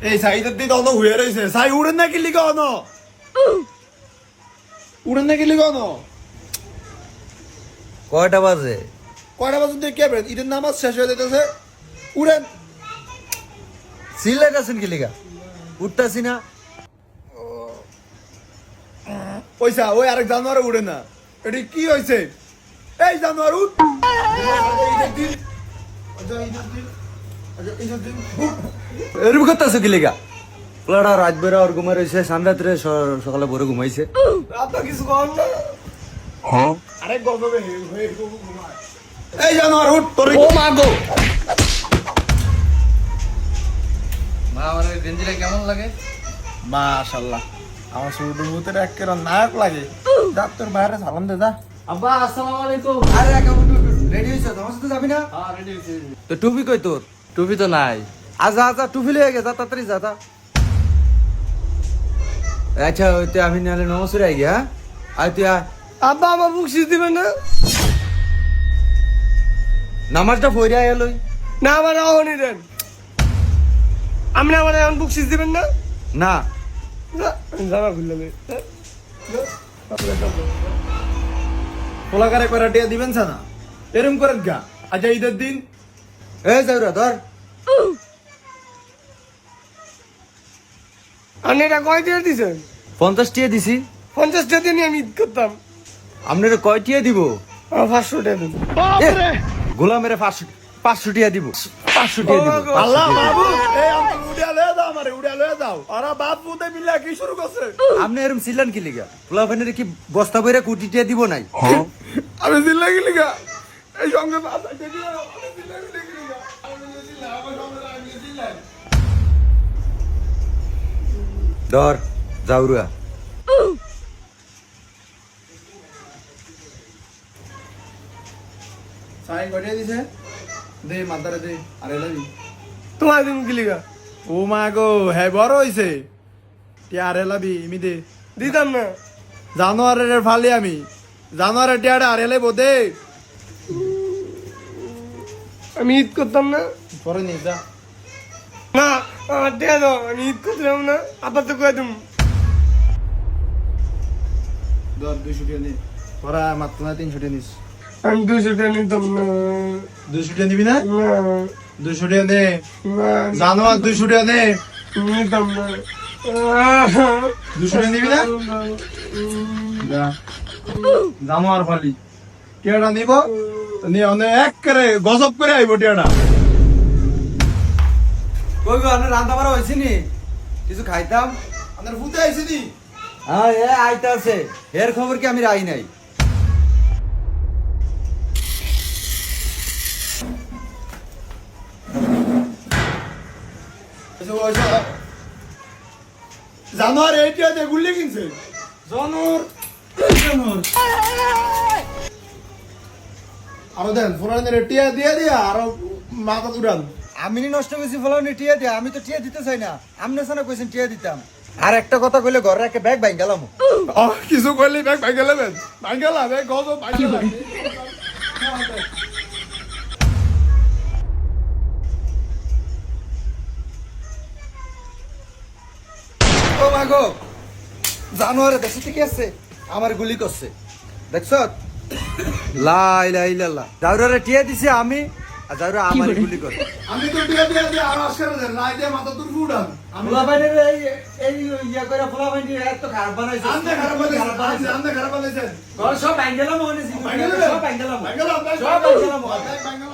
এই সাইদের দিকে অন হয়ে রয়েছে সাই উড়েন না কিলি অন উড়েন না কিলি অন কয়টা বাজে? কয়টা বাজে কে ঈদের নামাজ শেষ হয়ে যেতেছে উড়েন সিলেটাছেন কি লিগা? উঠতাছি না। পয়সা ওই আরেক জানোয়ার উড়ে না এটি কি হয়েছে এই জানোয়ার উঠ এরকম করতেছো কি লিগা? পোলাটা রাত বেড়া ওর ঘুমাই রয়েছে, সান্দাত্রে সকালে ভোরে ঘুমাইছে। আপনার কিছু কর না আরেক গজবে এই জানোয়ার উঠ তোর ও মা গো! মা আমার ওই গেঞ্জিটা কেমন লাগে? মাশাআল্লাহ আমার শুরুর ভিতরে একেবারে নায়ক লাগে যা তোর বাইরে সালাম দে যা আব্বা আসসালামু আলাইকুম। আরে কাবু রেডি হইছ? তোমার সাথে যাবি না? হ্যাঁ রেডি হইছি। তো টুপি কই তোর? টুপি তো নাই। আজা আজা টুপি লয়ে গে, যা তাড়াতাড়ি যা তা। আচ্ছা ওইতে আমি নালে নমস্কার আই গিয়া। আয় তুই আয়। আব্বা আমার বুকশিস দিবেন না? নামাজটা পড়ে আয় লই। না আমার অহনি দেন। আমি আমার এখন বুকশিস দিবেন না? না জামা খুললাম। পোলাকারে করে টিয়া দিবেন না এরম করে গা আচ্ছা ঈদের দিন এই যাওরা ধর। আপনি এটা কয় দিয়ে দিছেন? 50 টিয়া দিছি। 50 টাকা দিয়ে আমি ঈদ করতাম। আপনার কয় টিয়া দিব? আমার 500 টাকা দেন। গোলামের 500 টিয়া দিব। 500 টিয়া দিব। আল্লাহ বাবু এই আমি উড়িয়া লয়ে দাও আমারে উড়িয়া লয়ে দাও আর বাপ পুতে মিলা কি শুরু করছে আপনি এরম ছিলেন কি লিগা? পোলাপানের কি বস্তা বইরা কোটি টিয়া দিব নাই? আমি জিল্লা গেলি গা এই সঙ্গে বাস আছে কি আমি জিল্লা গেলি গা আমি জিল্লা আমার সঙ্গে আমি জিল্লা ধর যাওরা। সাই গড়িয়ে দিছে দে মাদারে দে আরে লাগি তোমার দিন কি লিগা? ও মা গো হে বড় হইছে টিয়া আরে লাবি ইমি দে দিতাম না। জানোয়ারের ফালি আমি জানোয়ারের টিয়াটা আরে লাইব দে আমি ঈদ করতাম না। পরে নি যা না আমার টাকা দাও, আমি ঈদ করতাম না। আবার তো কয়ে তুমি দর 200 টাকা নি পরা মাত্র না 300 টাকা নিস আমি 200 টাকা নিতাম না। 200 টাকা নিবি না না 200 টাকা নে না জানোয়ার 200 টাকা নে নিতাম না। 200 টাকা নিবি না যা জানোয়ার ফালি টিয়াটা নিব নি অনে এক করে গজব করে আইব টিয়াটা কই গো আপনার রান্না বাড়া হইছে নি? কিছু খাইতাম। আপনার ফুতে আইছে নি হ্যাঁ এ আইতাছে। এর খবর কি আমি রাই নাই। জানোয়ার এই টিয়াতে গুলি কিনছে জানোয়ার আরো দেন ফোরানের টিয়া দিয়ে দিয়া আরো মাথা উড়ান আমি নি নষ্ট করেছি ফলানি টিয়া দিয়া। আমি তো টিয়া দিতে চাই না। আপনি সানা কইছেন টিয়া দিতাম। আর একটা কথা কইলে ঘরে একটা ব্যাগ বাইং গেলাম। কিছু করলে ব্যাগ ভাঙে নেবেন ভাঙে লাবে গজব ভাঙে লাবে ও মা গো! জানোয়ারে দেশে থেকে আছে আমার গুলি করছে। দেখছ? লাই লাই লাল্লা জাউরারে টিয়া দিছি আমি আর জাউরা আমার গুলি করে। আমি তো টিয়া দিয়ে দিয়ে আর আসকারে দেন রাই দিয়ে মাথা তুলবো উড়ান আমি ফুলাবাইনের এই ইয়া করে ফুলাবাইনের এত খারাপ বানাইছে। আন্দে খারাপ বানাইছে আন্দে খারাপ বানাইছে ঘর সব ভাঙ্গেলাম মনে ছিল। সব ভাঙ্গেলাম।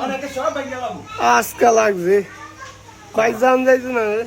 অনেকে সব ভাঙ্গেলাম। আজকা লাগছে ভাই জান যাইছো না রে।